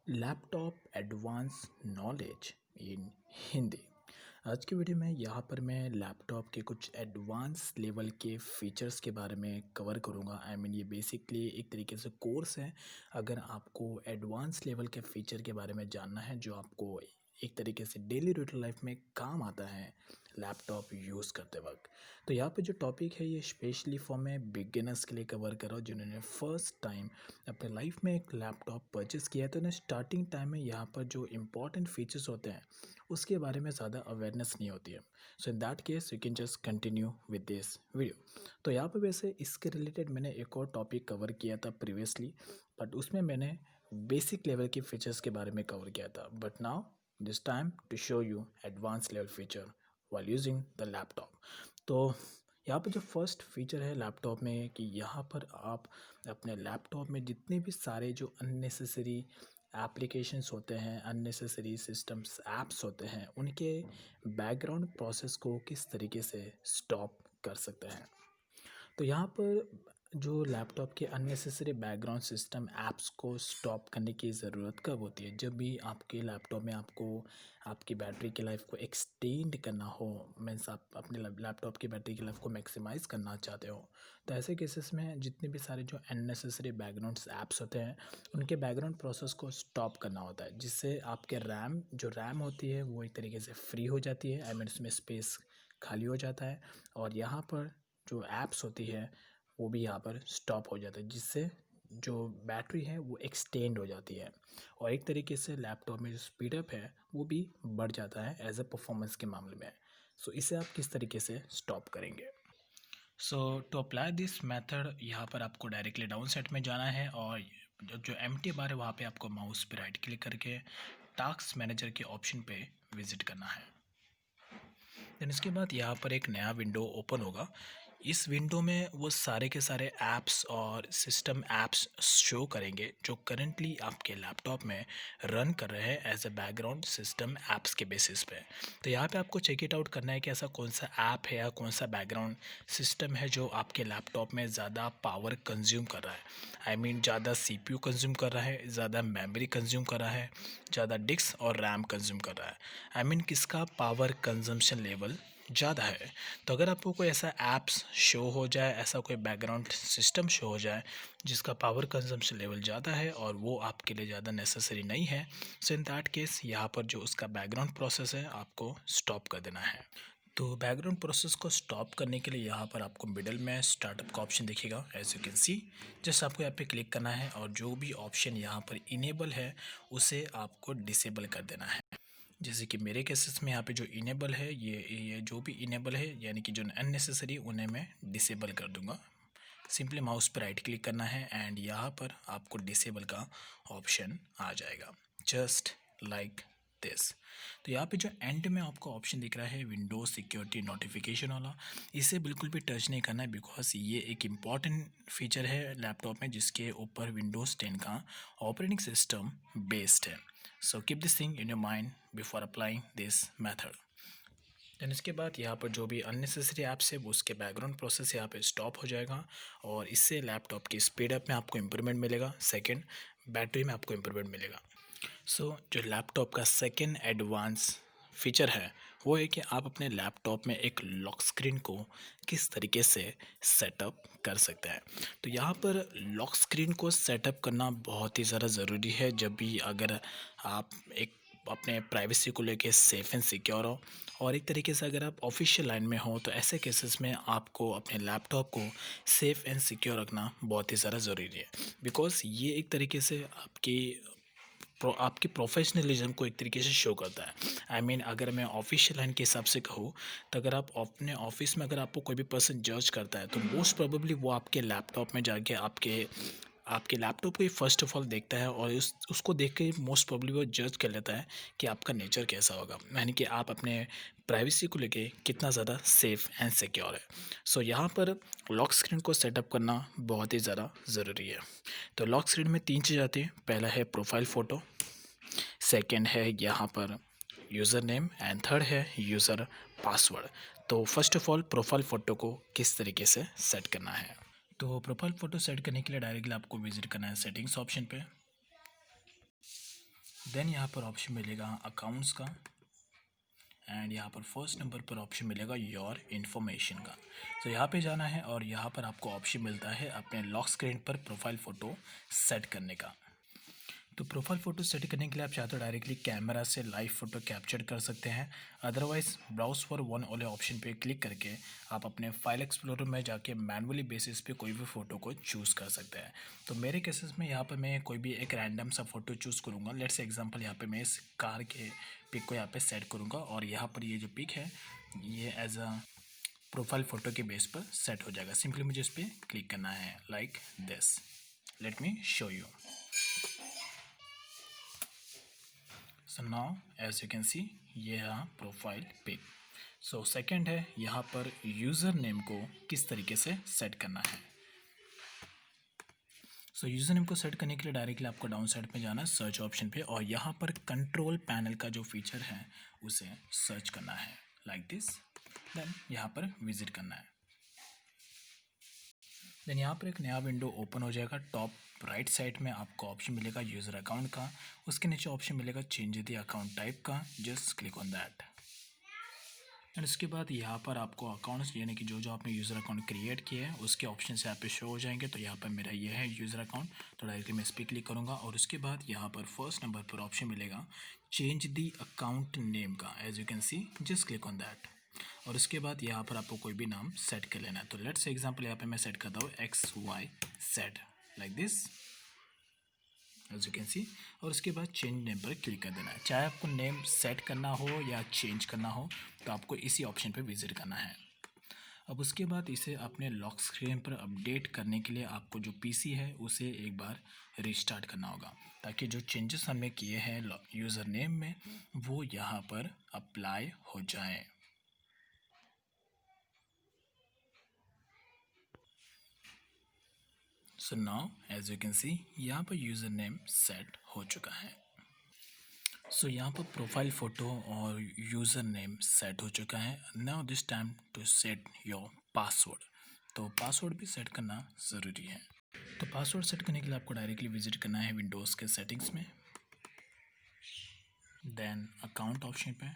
Laptop advance knowledge in Hindi. आज की video में यहाँ पर मैं लैपटॉप के कुछ एडवांस लेवल के फीचर्स के बारे में कवर करूँगा। ये बेसिकली एक तरीके से कोर्स है। अगर आपको एडवांस लेवल के फीचर के बारे में जानना है जो आपको एक तरीके से डेली रूटीन लाइफ में काम आता है लैपटॉप यूज़ करते वक्त, तो यहाँ पे जो टॉपिक है ये स्पेशली फॉर मैं बिगिनर्स के लिए कवर कर रहा हूँ जिन्होंने फर्स्ट टाइम अपने लाइफ में एक लैपटॉप परचेज़ किया। तो ना स्टार्टिंग टाइम में यहाँ पर जो इम्पोर्टेंट फीचर्स होते हैं उसके बारे में ज़्यादा अवेयरनेस नहीं होती है। So in that case you can just continue with this video. तो यहाँ पर वैसे इसके रिलेटेड मैंने एक और टॉपिक कवर किया था प्रीवियसली, बट उसमें मैंने बेसिक लेवल के फीचर्स के बारे में कवर किया था। But now this time to show you advance level feature while using the laptop। तो यहाँ पर जो फर्स्ट फीचर है लैपटॉप में कि यहाँ पर आप अपने लैपटॉप में जितने भी सारे जो अननेसेसरी एप्लीकेशंस होते हैं, अननेसेसरी सिस्टम्स ऐप्स होते हैं, उनके बैकग्राउंड प्रोसेस को किस तरीके से स्टॉप कर सकते हैं। तो यहाँ पर जो लैपटॉप के अननेसेसरी बैकग्राउंड सिस्टम ऐप्स को स्टॉप करने की ज़रूरत कब होती है? जब भी आपके लैपटॉप में आपको आपकी बैटरी की लाइफ को एक्सटेंड करना हो, मीन्स आप अपने लैपटॉप की बैटरी की लाइफ को मैक्सिमाइज़ करना चाहते हो, तो ऐसे केसेस में जितने भी सारे जो अननेसेसरी बैकग्राउंड ऐप्स होते हैं उनके बैकग्राउंड प्रोसेस को स्टॉप करना होता है, जिससे आपके रैम होती है वो एक तरीके से फ्री हो जाती है। उसमें स्पेस खाली हो जाता है और यहाँ पर जो ऐप्स होती है वो भी यहाँ पर स्टॉप हो जाता है, जिससे जो बैटरी है वो एक्सटेंड हो जाती है और एक तरीके से लैपटॉप में जो स्पीडअप है वो भी बढ़ जाता है एज अ परफॉर्मेंस के मामले में। सो इसे आप किस तरीके से स्टॉप करेंगे? सो टू अप्लाई दिस मेथड, यहाँ पर आपको डायरेक्टली डाउन सेट में जाना है और जो एम्प्टी बार है वहाँ पे आपको माउस पे राइट क्लिक करके टास्क मैनेजर के ऑप्शन पे विजिट करना है। देन इसके बाद यहाँ पर एक नया विंडो ओपन होगा। इस विंडो में वो सारे के सारे ऐप्स और सिस्टम ऐप्स शो करेंगे जो करंटली आपके लैपटॉप में रन कर रहे हैं as a background system apps के बेसिस पे। तो यहाँ पे आपको चेक इट आउट करना है कि ऐसा कौन सा ऐप है या कौन सा बैकग्राउंड सिस्टम है जो आपके लैपटॉप में ज़्यादा पावर कंज्यूम कर रहा है। ज़्यादा CPU कंज्यूम कर रहा है, ज़्यादा मेमोरी कंज्यूम कर रहा है, ज़्यादा डिस्क और रैम कंज्यूम कर रहा है। किसका पावर कंजम्पशन लेवल ज़्यादा है। तो अगर आपको कोई ऐसा ऐप्स शो हो जाए, ऐसा कोई बैकग्राउंड सिस्टम शो हो जाए जिसका पावर कंजम्पशन लेवल ज़्यादा है और वो आपके लिए ज़्यादा नेसेसरी नहीं है, सो इन दैट केस यहाँ पर जो उसका बैकग्राउंड प्रोसेस है आपको स्टॉप कर देना है। तो बैकग्राउंड प्रोसेस को स्टॉप करने के लिए यहाँ पर आपको मिडल में स्टार्टअप का ऑप्शन दिखेगा, as you can see. Just आपको यहाँ पे क्लिक करना है और जो भी ऑप्शन यहाँ पर इनेबल है उसे आपको डिसेबल कर देना है। जैसे कि मेरे केसेस में यहाँ पे जो इनेबल है ये जो भी इनेबल है यानी कि जो अननेसेसरी उन्हें मैं डिसेबल कर दूंगा। सिंपली माउस पर राइट क्लिक करना है एंड यहाँ पर आपको डिसेबल का ऑप्शन आ जाएगा, जस्ट लाइक दिस। तो यहाँ पे जो एंड में आपको ऑप्शन दिख रहा है विंडोज सिक्योरिटी नोटिफिकेशन वाला, इसे बिल्कुल भी टच नहीं करना है बिकॉज ये एक इम्पॉर्टेंट फीचर है लैपटॉप में जिसके ऊपर विंडोज़ 10 का ऑपरेटिंग सिस्टम बेस्ड है। So keep this thing in your mind before applying this method. Then इसके बाद यहाँ पर जो भी अननेसेसरी ऐप्स है वो उसके बैकग्राउंड प्रोसेस यहाँ पे स्टॉप हो जाएगा और इससे लैपटॉप की स्पीड अप में आपको इम्प्रूवमेंट मिलेगा। सेकंड, बैटरी में आपको इम्प्रूवमेंट मिलेगा। सो जो लैपटॉप का सेकंड एडवांस फीचर है वो है कि आप अपने लैपटॉप में एक लॉक स्क्रीन को किस तरीके से सेटअप कर सकते हैं। तो यहाँ पर लॉक स्क्रीन को सेटअप करना बहुत ही ज़्यादा ज़रूरी है जब भी अगर आप एक अपने प्राइवेसी को लेके सेफ़ एंड सिक्योर हो और एक तरीके से अगर आप ऑफिशियल लाइन में हो, तो ऐसे केसेस में आपको अपने लैपटॉप को सेफ़ एंड सिक्योर रखना बहुत ही ज़्यादा ज़रूरी है। बिकॉज़ ये एक तरीके से आपकी प्रोफेशनलिज्म को एक तरीके से शो करता है। अगर मैं ऑफिशियल लाइन के हिसाब से कहूँ, तो अगर आप अपने ऑफिस में अगर आपको कोई भी पर्सन जज करता है तो मोस्ट प्रोबेबली वो आपके लैपटॉप में जाके आपके आपके लैपटॉप को ही फर्स्ट ऑफ ऑल देखता है और उसको देख के मोस्ट प्रोबेबली वो जज कर लेता है कि आपका नेचर कैसा होगा, कि आप अपने प्राइवेसी को लेके कितना ज़्यादा सेफ़ एंड सिक्योर है। सो यहाँ पर लॉक स्क्रीन को सेटअप करना बहुत ही ज़्यादा ज़रूरी है। तो लॉक स्क्रीन में 3 चीज़ आती है। पहला है प्रोफाइल फ़ोटो, सेकंड है यहाँ पर यूज़र नेम एंड थर्ड है यूज़र पासवर्ड। तो first of all profile photo को किस तरीके से सेट करना है? तो प्रोफाइल फ़ोटो सेट करने के लिए डायरेक्टली आपको विजिट करना है सेटिंग्स ऑप्शन पे। देन यहाँ पर ऑप्शन मिलेगा अकाउंट्स का, एंड यहाँ पर फर्स्ट नंबर पर ऑप्शन मिलेगा योर इन्फॉर्मेशन का। तो यहाँ पे जाना है और यहाँ पर आपको ऑप्शन मिलता है अपने लॉक स्क्रीन पर प्रोफाइल फ़ोटो सेट करने का। तो प्रोफाइल फ़ोटो सेट करने के लिए आप चाहते हो डायरेक्टली कैमरा से लाइव फ़ोटो कैप्चर कर सकते हैं, अदरवाइज़ ब्राउज फॉर वन वाले ऑप्शन पे क्लिक करके आप अपने फाइल एक्सप्लोरर में जाके मैनुअली बेसिस पे कोई भी फ़ोटो को चूज़ कर सकते हैं। तो मेरे केसेस में यहाँ पर मैं कोई भी एक रैंडम सा फ़ोटो चूज़ करूँगा। लेट्स एग्जांपल यहाँ पे मैं इस कार के पिक को यहाँ पे सेट करूँगा और यहाँ पर ये जो पिक है ये एज अ प्रोफाइल फ़ोटो के बेस पर सेट हो जाएगा। सिंपली मुझे इस पर क्लिक करना है like this. Let me show you. So now as you can see ये है प्रोफाइल पिक। सो सेकंड है यहाँ पर यूज़र नेम को किस तरीके से सेट करना है। सो यूज़र नेम को सेट करने के लिए डायरेक्टली आपको डाउन साइड पे जाना है सर्च ऑप्शन पे और यहाँ पर कंट्रोल पैनल का जो फीचर है उसे सर्च करना है लाइक दिस। देन यहाँ पर विजिट करना है। देन यहाँ पर एक नया विंडो ओपन हो जाएगा। टॉप राइट साइड में आपको ऑप्शन मिलेगा यूज़र अकाउंट का, उसके नीचे ऑप्शन मिलेगा चेंज द अकाउंट टाइप का। Just click on that and उसके बाद यहाँ पर आपको अकाउंट्स यानी कि जो जो आपने यूज़र अकाउंट क्रिएट किया है उसके ऑप्शन से यहाँ पे शो हो जाएंगे। तो यहाँ पर मेरा ये है यूज़र अकाउंट, तो डायरेक्टली मैं इस पर क्लिक करूँगा और उसके बाद यहाँ पर फर्स्ट नंबर पर ऑप्शन मिलेगा चेंज द अकाउंट नेम का। As you can see just click on that और उसके बाद यहाँ पर आपको कोई भी नाम सेट कर लेना है। तो लेट्स एग्जांपल यहाँ पे मैं सेट करता हूँ XYZ like this as you can see. और उसके बाद चेंज नेम पर क्लिक कर देना है। चाहे आपको नेम सेट करना हो या चेंज करना हो तो आपको इसी ऑप्शन पे विजिट करना है। अब उसके बाद इसे अपने लॉक स्क्रीन पर अपडेट करने के लिए आपको जो पीसी है उसे एक बार रिस्टार्ट करना होगा ताकि जो चेंजेस हमने किए हैं यूज़र नेम में वो यहाँ पर अप्लाई हो जाए। So now as you can see यहाँ पर यूज़र नेम सेट हो चुका है। सो यहाँ पर प्रोफाइल फ़ोटो और यूज़र नेम सेट हो चुका है। Now this time to set your password. तो पासवर्ड भी सेट करना ज़रूरी है। तो पासवर्ड सेट करने के लिए आपको डायरेक्टली विजिट करना है विंडोज़ के सेटिंग्स में, देन अकाउंट ऑप्शन पे,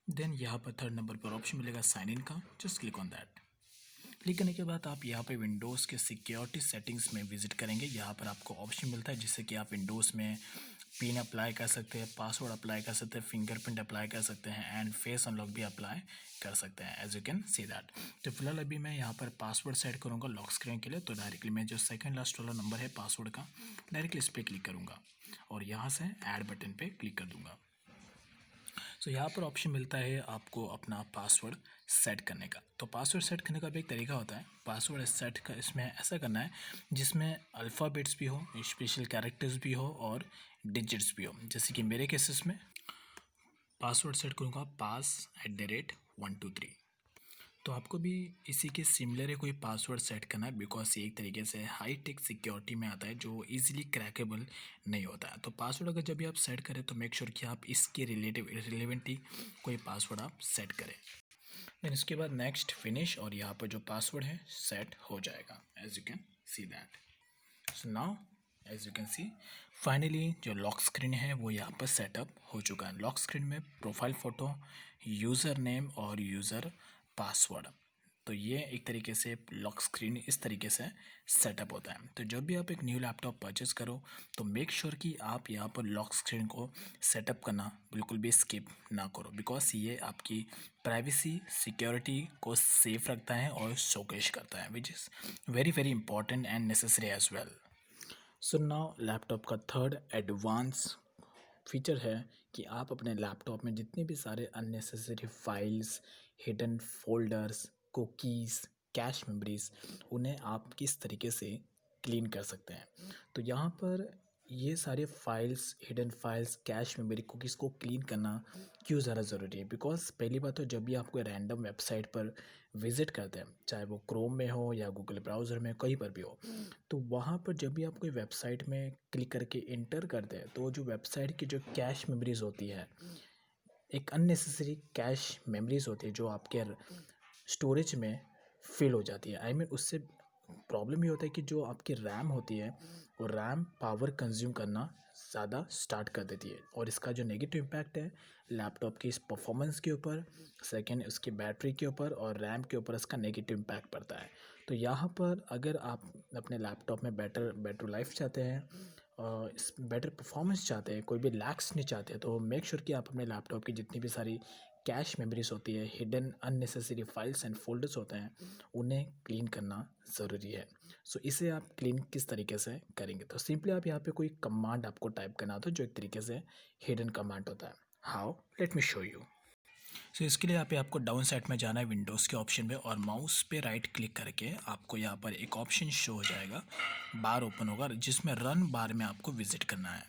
देन यहाँ पर थर्ड नंबर पर ऑप्शन मिलेगा साइन इन का। Just click on that. Click करने के बाद आप यहाँ पे विंडोज़ के सिक्योरिटी सेटिंग्स में विजिट करेंगे। यहाँ पर आपको ऑप्शन मिलता है जिससे कि आप विंडोज़ में पिन अप्लाई कर सकते हैं, पासवर्ड अप्लाई कर सकते हैं, फिंगरप्रिंट अप्लाई कर सकते हैं एंड फेस अनलॉक भी अप्लाई कर सकते हैं as you can see that. तो फिलहाल अभी मैं यहाँ पर पासवर्ड सेट करूँगा लॉक स्क्रीन के लिए। तो डायरेक्टली मैं जो सेकंड लास्ट वाला नंबर है पासवर्ड का डायरेक्टली इस पर क्लिक करूँगा और यहाँ से ऐड बटन पर क्लिक कर दूँगा। सो यहाँ पर ऑप्शन मिलता है आपको अपना पासवर्ड सेट करने का। तो पासवर्ड सेट करने का भी एक तरीका होता है। पासवर्ड सेट का इसमें ऐसा करना है जिसमें अल्फ़ाबेट्स भी हो, स्पेशल कैरेक्टर्स भी हो और डिजिट्स भी हो। जैसे कि मेरे केसेस में पासवर्ड सेट करूँगा pass@123। तो आपको भी इसी के सिमिलर है कोई पासवर्ड सेट करना है बिकॉज ये एक तरीके से हाई टेक सिक्योरिटी में आता है जो इजीली क्रैकेबल नहीं होता है। तो पासवर्ड अगर जब भी आप सेट करें तो मेक श्योर कि आप इसके रिलेवेंट ही कोई पासवर्ड आप सेट करें। देन इसके बाद नेक्स्ट फिनिश और यहाँ पर जो पासवर्ड है सेट हो जाएगा as you can see that. So now as you can see finally जो लॉक स्क्रीन है वो यहाँ पर सेटअप हो चुका है। लॉक स्क्रीन में प्रोफाइल फ़ोटो, यूज़र नेम और यूज़र पासवर्ड। तो ये एक तरीके से लॉक स्क्रीन इस तरीके से सेटअप होता है। तो जब भी आप एक न्यू लैपटॉप परचेज़ करो तो मेक श्योर कि आप यहाँ पर लॉक स्क्रीन को सेटअप करना बिल्कुल भी स्किप ना करो बिकॉज ये आपकी प्राइवेसी सिक्योरिटी को सेफ रखता है और शोकेश करता है which is very very important and necessary as well. So now laptop का थर्ड एडवांस फीचर है कि आप अपने लैपटॉप में जितने भी सारे unnecessary files, hidden folders, cookies, cache memories उन्हें आप किस तरीके से क्लीन कर सकते हैं। तो यहाँ पर ये सारे files, hidden files, cache memory, cookies को क्लीन करना क्यों ज़्यादा ज़रूरी है बिकॉज पहली बात तो जब भी आप कोई रैंडम वेबसाइट पर विज़िट करते हैं चाहे वो क्रोम में हो या गूगल ब्राउज़र में कहीं पर भी हो, तो वहाँ पर जब भी आप कोई वेबसाइट में क्लिक करके इंटर करते हैं तो जो वेबसाइट की जो कैश मेमोरीज होती है, एक अननेसेसरी कैश मेमोरीज होती है जो आपके स्टोरेज में फिल हो जाती है। आई मीन उससे प्रॉब्लम ये होता है कि जो आपकी रैम होती है वो रैम पावर कंज्यूम करना ज़्यादा स्टार्ट कर देती है और इसका जो नेगेटिव इम्पैक्ट है लैपटॉप की इस परफॉर्मेंस के ऊपर, सेकंड उसकी बैटरी के ऊपर और रैम के ऊपर इसका नेगेटिव इम्पैक्ट पड़ता है। तो यहाँ पर अगर आप अपने लैपटॉप में बेटर बैटरी लाइफ चाहते हैं और इस बेटर परफॉर्मेंस चाहते हैं, कोई भी लैग्स नहीं चाहते, तो मेक श्योर कि आप अपने लैपटॉप की जितनी भी सारी कैश मेमोरीज होती है, hidden unnecessary files and folders होते हैं, उन्हें क्लीन करना ज़रूरी है। सो इसे आप क्लीन किस तरीके से करेंगे, तो सिंपली आप यहाँ पे कोई कमांड आपको टाइप करना होता है जो एक तरीके से हिडन कमांड होता है। How, let me show you. So इसके लिए यहाँ पे आपको डाउन साइड में जाना है विंडोज़ के ऑप्शन पे और माउस पे राइट क्लिक करके आपको यहाँ पर एक ऑप्शन शो हो जाएगा, बार ओपन होगा जिसमें रन बार में आपको विजिट करना है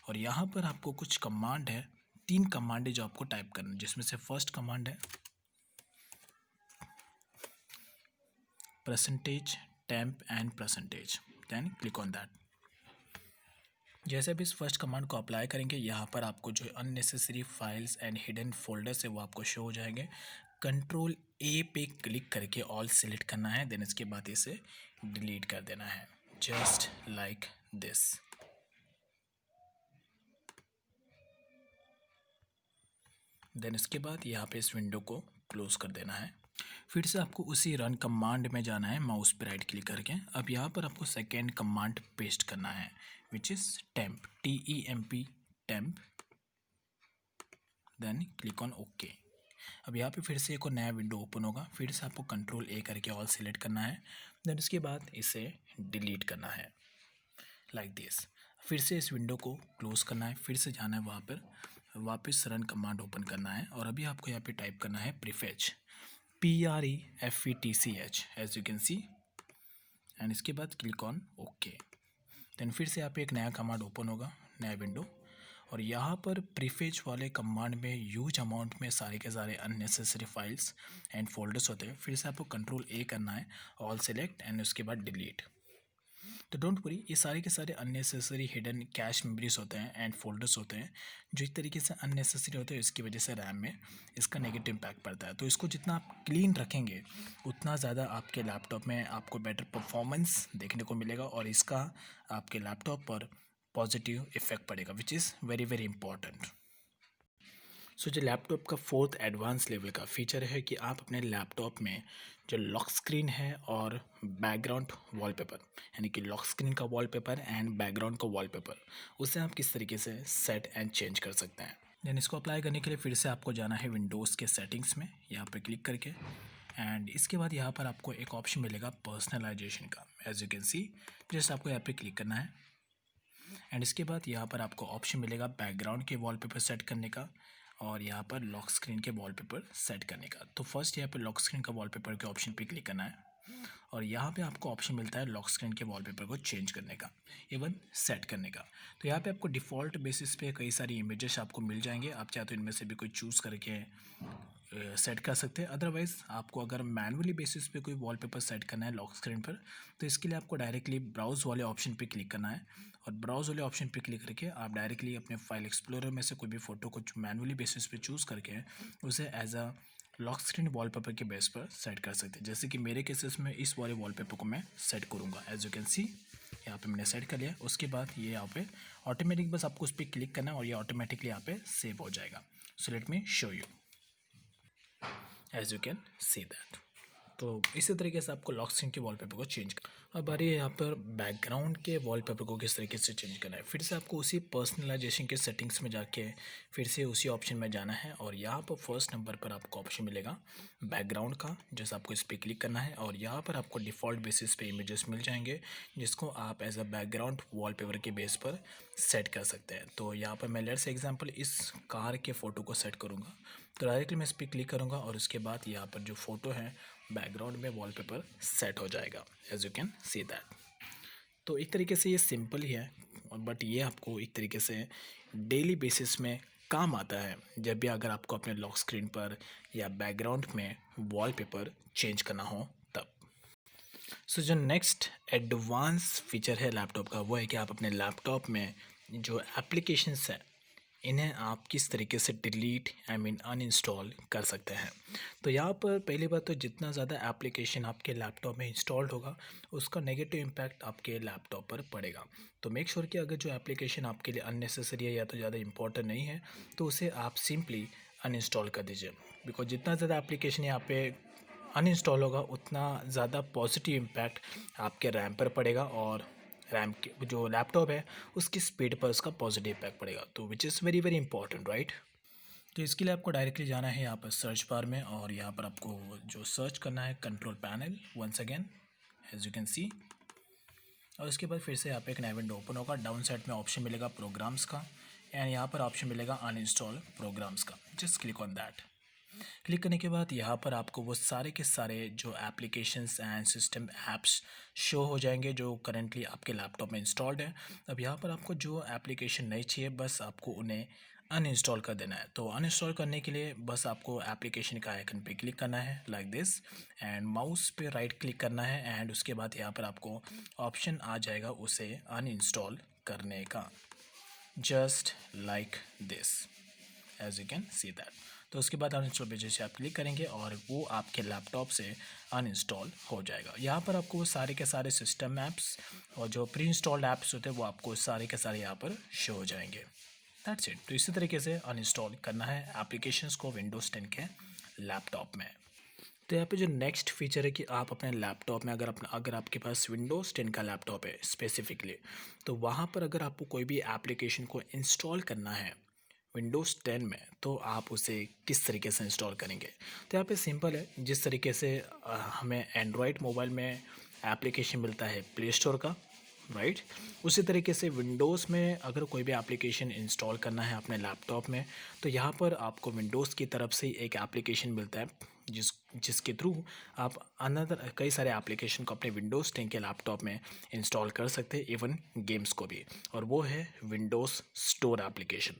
और यहाँ पर आपको कुछ कमांड है, 3 कमांड है जो आपको टाइप करना है, जिसमें से फर्स्ट कमांड है percentage temp and percentage, then click on that. जैसे भी इस फर्स्ट कमांड को अप्लाई करेंगे यहाँ पर आपको जो unnecessary files and hidden folders है वो आपको शो हो जाएंगे। कंट्रोल ए पे क्लिक करके ऑल सिलेक्ट करना है, देन इसके बाद इसे डिलीट कर देना है, जस्ट लाइक दिस। देन इसके बाद यहाँ पे इस विंडो को क्लोज कर देना है। फिर से आपको उसी रन कमांड में जाना है माउस पे राइट क्लिक करके। अब यहाँ पर आपको सेकेंड कमांड पेस्ट करना है which is temp, TEMP, temp, then click on okay. अब यहाँ पे फिर से एक और नया विंडो ओपन होगा, फिर से आपको कंट्रोल ए करके ऑल सिलेक्ट करना है, देन उसके बाद इसे डिलीट करना है लाइक दिस। फिर से इस विंडो को क्लोज करना है, फिर से जाना है वहाँ पर, वापस रन कमांड ओपन करना है और अभी आपको यहाँ पे टाइप करना है prefetch, PREFETCH as you can see, and इसके बाद क्लिक ऑन ओके। देन फिर से यहाँ पे एक नया कमांड ओपन होगा, नया विंडो, और यहाँ पर प्रीफेच वाले कमांड में ह्यूज अमाउंट में सारे के सारे अननेसेसरी फाइल्स एंड फोल्डर्स होते हैं। फिर से आपको कंट्रोल ए करना है, ऑल सेलेक्ट एंड उसके बाद डिलीट। तो डोंट वरी, ये सारे के सारे अननेसेसरी हिडन कैश मेमोरीज होते हैं एंड फोल्डर्स होते हैं जो एक तरीके से अननेसेसरी होते हैं, इसकी वजह से रैम में इसका नेगेटिव इम्पैक्ट पड़ता है। तो इसको जितना आप क्लीन रखेंगे उतना ज़्यादा आपके लैपटॉप में आपको बेटर परफॉर्मेंस देखने को मिलेगा और इसका आपके लैपटॉप पर पॉजिटिव इफेक्ट पड़ेगा, which is very very important. So जो लैपटॉप का फोर्थ एडवांस लेवल का फीचर है कि आप अपने लैपटॉप में जो लॉक स्क्रीन है और बैकग्राउंड वॉलपेपर, यानी कि लॉक स्क्रीन का वॉलपेपर एंड बैकग्राउंड का वॉलपेपर, उसे आप किस तरीके से सेट एंड चेंज कर सकते हैं। देन इसको अप्लाई करने के लिए फिर से आपको जाना है विंडोज़ के सेटिंग्स में, यहाँ पर क्लिक करके, एंड इसके बाद यहाँ पर आपको एक ऑप्शन मिलेगा पर्सनलाइजेशन का, as you can see, just आपको यहाँ पे क्लिक करना है एंड इसके बाद यहाँ पर आपको ऑप्शन मिलेगा बैकग्राउंड के वॉलपेपर सेट करने का और यहाँ पर लॉक स्क्रीन के वॉलपेपर सेट करने का। तो फर्स्ट यहाँ पे लॉक स्क्रीन का वॉलपेपर के ऑप्शन पे क्लिक करना है और यहाँ पे आपको ऑप्शन मिलता है लॉक स्क्रीन के वॉलपेपर को चेंज करने का, इवन सेट करने का। तो यहाँ पे आपको डिफ़ॉल्ट बेसिस पे कई सारी इमेजेस आपको मिल जाएंगे, आप चाहे तो इनमें से भी कोई चूज़ करके सेट कर सकते हैं। अदरवाइज़ आपको अगर मैनुअली बेसिस पे कोई वॉलपेपर सेट करना है लॉक स्क्रीन पर, तो इसके लिए आपको डायरेक्टली ब्राउज़ वाले ऑप्शन पे क्लिक करना है और ब्राउज़ वाले ऑप्शन पे क्लिक करके आप डायरेक्टली अपने फाइल एक्सप्लोरर में से कोई भी फ़ोटो को मैनुअली बेसिस पे चूज़ करके उसे as a lock screen wallpaper के बेस पर सेट कर सकते हैं। जैसे कि मेरे केसेस में इस वाले वॉलपेपर को मैं सेट करूँगा, एज यू कैन सी यहाँ पे मैंने सेट कर लिया। उसके बाद ये यहाँ पे ऑटोमेटिक बस आपको उस पर क्लिक करना है और ये ऑटोमेटिकली यहाँ पे सेव हो जाएगा। So let me show you, as you can see that. तो इसी तरीके से आपको लॉक स्क्रीन के वॉलपेपर को चेंज कर। अब आ रही है यहाँ पर बैकग्राउंड के वॉलपेपर को किस तरीके से चेंज करना है। फिर से आपको उसी पर्सनलाइजेशन के सेटिंग्स में जाके फिर से उसी ऑप्शन में जाना है और यहाँ पर फर्स्ट नंबर पर आपको ऑप्शन मिलेगा बैकग्राउंड का, जैसे आपको इस पर क्लिक करना है और यहाँ पर आपको डिफ़ॉल्ट बेसिस पे इमेजेस मिल जाएंगे जिसको आप एज अ बैकग्राउंड वॉलपेपर के बेस पर सेट कर सकते हैं। तो यहाँ पर मैं लेट्स एग्जांपल इस कार के फ़ोटो को सेट करूँगा, तो डायरेक्टली मैं इस पर क्लिक करूँगा और उसके बाद यहाँ पर जो फ़ोटो है बैकग्राउंड में वॉलपेपर सेट हो जाएगा, as you can see that. तो एक तरीके से ये सिंपल ही है, बट ये आपको एक तरीके से डेली बेसिस में काम आता है जब भी अगर आपको अपने लॉक स्क्रीन पर या बैकग्राउंड में वॉलपेपर चेंज करना हो तब। सो जो नेक्स्ट एडवांस फीचर है लैपटॉप का वो है कि आप अपने लैपटॉप में जो एप्लीकेशंस है इन्हें आप किस तरीके से डिलीट अनइंस्टॉल कर सकते हैं। तो यहाँ पर पहली बात तो जितना ज़्यादा एप्लीकेशन आपके लैपटॉप में इंस्टॉल्ड होगा उसका नेगेटिव इम्पैक्ट आपके लैपटॉप पर पड़ेगा। तो मेक श्योर कि अगर जो एप्लीकेशन आपके लिए अननेसेसरी है या तो ज़्यादा इंपॉर्टेंट नहीं है तो उसे आप सिंपली अनइंस्टॉल कर दीजिए। बिकॉज जितना ज़्यादा एप्लीकेशन यहाँ पे अनइंस्टॉल होगा उतना ज़्यादा पॉजिटिव इम्पैक्ट आपके रैम पर पड़ेगा और रैम के जो लैपटॉप है उसकी स्पीड पर उसका पॉजिटिव इम्पैक्ट पड़ेगा, तो विच is very very important, right. तो इसके लिए आपको डायरेक्टली जाना है यहाँ पर सर्च बार में और यहाँ पर आपको जो सर्च करना है control panel once again as you can see. और उसके बाद फिर से यहाँ पे एक नया विंडो ओपन होगा। डाउन साइड में ऑप्शन मिलेगा प्रोग्राम्स का एंड यहाँ पर ऑप्शन मिलेगा अनइंस्टॉल प्रोग्राम्स का। Just click on that. Click करने के बाद यहाँ पर आपको वो सारे के सारे जो applications and system apps show हो जाएंगे जो करेंटली आपके लैपटॉप में इंस्टॉल्ड है। अब यहाँ पर आपको जो एप्लीकेशन नहीं चाहिए बस आपको उन्हें अनइंस्टॉल कर देना है। तो अनइंस्टॉल करने के लिए बस आपको एप्लीकेशन का आइकन पे क्लिक करना है लाइक दिस एंड माउस पे राइट क्लिक करना है एंड उसके बाद यहाँ पर आपको ऑप्शन आ जाएगा उसे अनइंस्टॉल करने का, just like this as you can see that. तो उसके बाद अनइंस्टॉल पेज से आप क्लिक करेंगे और वो आपके लैपटॉप से अनइंस्टॉल हो जाएगा। यहाँ पर आपको सारे के सारे सिस्टम ऐप्स और जो प्री इंस्टॉल्ड ऐप्स होते हैं वो आपको सारे के सारे यहाँ पर शो हो जाएंगे। That's it. तो इसी तरीके से अनइंस्टॉल करना है एप्लीकेशंस को विंडोज़ 10 के लैपटॉप में। तो यहाँ पे जो नेक्स्ट फीचर है कि आप अपने लैपटॉप में अगर आपके पास विंडोज़ 10 का लैपटॉप है स्पेसिफिकली, तो वहाँ पर अगर आपको कोई भी एप्लीकेशन को इंस्टॉल करना है विंडोज़ 10 में तो आप उसे किस तरीके से इंस्टॉल करेंगे। तो यहाँ पे सिंपल है, जिस तरीके से हमें एंड्रॉयड मोबाइल में एप्लीकेशन मिलता है प्ले स्टोर का, राइट, उसी तरीके से विंडोज़ में अगर कोई भी एप्लीकेशन इंस्टॉल करना है अपने लैपटॉप में तो यहाँ पर आपको विंडोज़ की तरफ से एक एप्लीकेशन मिलता है जिसके थ्रू आप अनदर कई सारे एप्लीकेशन को अपने विंडोज़ 10 के लैपटॉप में इंस्टॉल कर सकते हैं, इवन गेम्स को भी, और वो है विंडोज़ स्टोर एप्लीकेशन।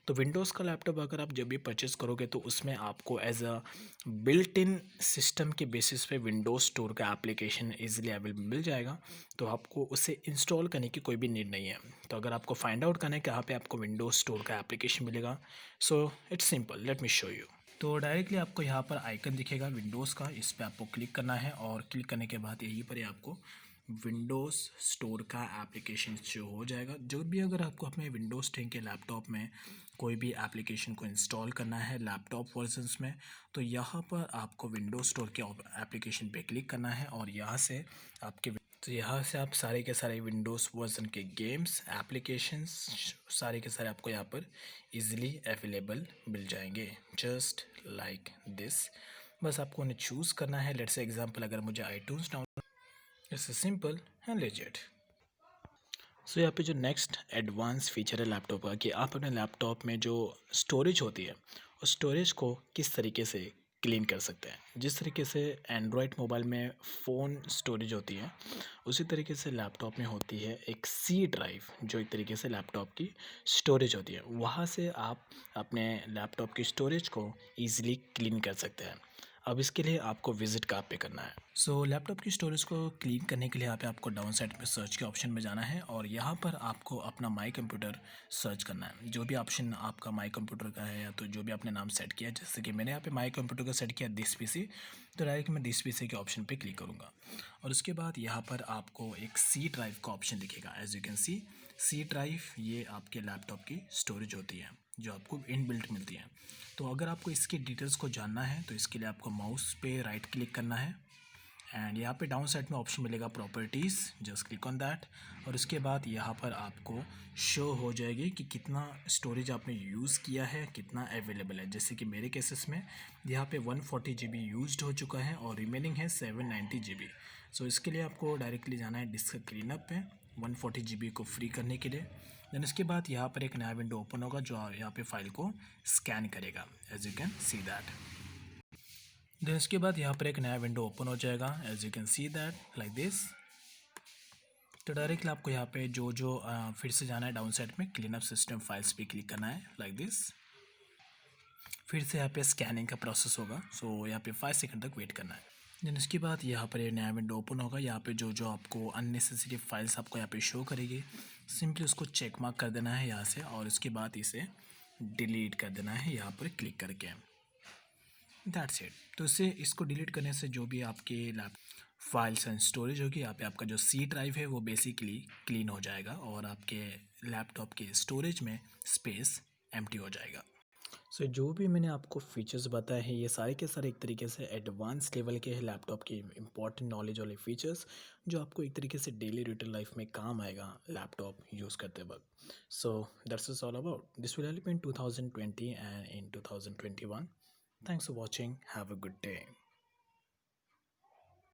तो विंडोज़ का लैपटॉप अगर आप जब भी परचेज़ करोगे तो उसमें आपको as a built in system के बेसिस पे विंडोज़ स्टोर का एप्लीकेशन ईजिली अवेलेबल मिल जाएगा। तो आपको उसे इंस्टॉल करने की कोई भी नीड नहीं है। तो अगर आपको फाइंड आउट करना है कहाँ पे आपको विंडोज़ स्टोर का एप्लीकेशन मिलेगा, so it's simple, late me show you. तो डायरेक्टली आपको यहाँ पर आइकन दिखेगा विंडोज़ का, इस पर आपको क्लिक करना है और क्लिक करने के बाद यहीं पर ही आपको विंडोज़ स्टोर का एप्लीकेशन शो हो जाएगा। जो भी अगर आपको अपने विंडोज़ 10 के लैपटॉप में कोई भी एप्लीकेशन को इंस्टॉल करना है लैपटॉप वर्जन्स में तो यहाँ पर आपको विंडोज़ स्टोर के एप्लीकेशन पे क्लिक करना है और यहाँ से यहाँ से आप सारे के सारे विंडोज़ वर्जन के गेम्स एप्लीकेशंस सारे के सारे आपको यहाँ पर इजीली अवेलेबल मिल जाएंगे, जस्ट लाइक दिस। बस आपको उन्हें चूज़ करना है। लेट्स से एग्जांपल अगर मुझे iTunes download, it's simple and legit. So यहाँ पे जो नेक्स्ट एडवांस फीचर है लैपटॉप का कि आप अपने लैपटॉप में जो स्टोरेज होती है उस स्टोरेज को किस तरीके से क्लीन कर सकते हैं। जिस तरीके से एंड्रॉयड मोबाइल में फ़ोन स्टोरेज होती है उसी तरीके से लैपटॉप में होती है एक सी ड्राइव जो एक तरीके से लैपटॉप की स्टोरेज होती है। वहाँ से आप अपने लैपटॉप की स्टोरेज को ईजिली क्लीन कर सकते हैं। अब इसके लिए आपको विजिट कहाँ पे करना है। सो लैपटॉप की स्टोरेज को क्लीन करने के लिए यहाँ पे आपको डाउन साइड पे सर्च के ऑप्शन में जाना है और यहाँ पर आपको अपना माई कंप्यूटर सर्च करना है। जो भी ऑप्शन आपका माई कंप्यूटर का है या तो जो भी आपने नाम सेट किया, जैसे कि मैंने यहाँ पे माई कंप्यूटर का सेट किया दिस पीसी, तो डायरेक्ट मैं दिस पीसी के ऑप्शन पे क्लिक करूँगा और उसके बाद यहाँ पर आपको एक सी ड्राइव का ऑप्शन दिखेगा। As you can see drive ये आपके लैपटॉप की स्टोरेज होती है जो आपको इनबिल्ट मिलती है। तो अगर आपको इसकी डिटेल्स को जानना है तो इसके लिए आपको माउस पे राइट क्लिक करना है एंड यहाँ पे डाउन साइड में ऑप्शन मिलेगा properties, just click on that और उसके बाद यहाँ पर आपको शो हो जाएगी कि कितना स्टोरेज आपने यूज़ किया है, कितना अवेलेबल है। जैसे कि मेरे केसेस में यहाँ पे 140 GB यूज्ड हो चुका है और रिमेनिंग है 790 GB। सो इसके लिए आपको डायरेक्टली जाना है डिस्क क्लीनअप पे 140 GB को फ्री करने के लिए। देन उसके बाद यहाँ पर एक नया विंडो ओपन होगा जो यहाँ पे फाइल को स्कैन करेगा, as you can see that. Then इसके बाद यहाँ पर एक नया विंडो ओपन हो जाएगा, as you can see that like this. तो डायरेक्टली आपको यहाँ पे जो फिर से जाना है डाउन साइड में क्लीन अप सिस्टम फाइल्स पे क्लिक करना है लाइक दिस। फिर से यहाँ पे स्कैनिंग का प्रोसेस होगा, सो यहाँ पे 5 सेकंड तक वेट करना है। देन उसके बाद यहाँ पर ये नया विंडो ओपन होगा। यहाँ पे जो आपको अननेसेसरी फाइल्स आपको यहाँ पे शो करेगी, सिंपली उसको चेक मार्क कर देना है यहाँ से और उसके बाद इसे डिलीट कर देना है यहाँ पर क्लिक करके। That's it. तो इसको डिलीट करने से जो भी आपके लैप फाइल्स एंड स्टोरेज होगी, यहाँ पे आपका जो सी ड्राइव है वो बेसिकली क्लीन हो जाएगा और आपके लैपटॉप के स्टोरेज में स्पेस एम्प्टी हो जाएगा। सो जो भी मैंने आपको फीचर्स बताए हैं ये सारे के सारे एक तरीके से एडवांस लेवल के हैं लैपटॉप के इंपॉर्टेंट नॉलेज वाले फीचर्स, जो आपको एक तरीके से डेली रूटीन लाइफ में काम आएगा लैपटॉप यूज़ करते वक्त। So that's is all about this will help in 2020 and in 2021। Thanks for watching, have a good day.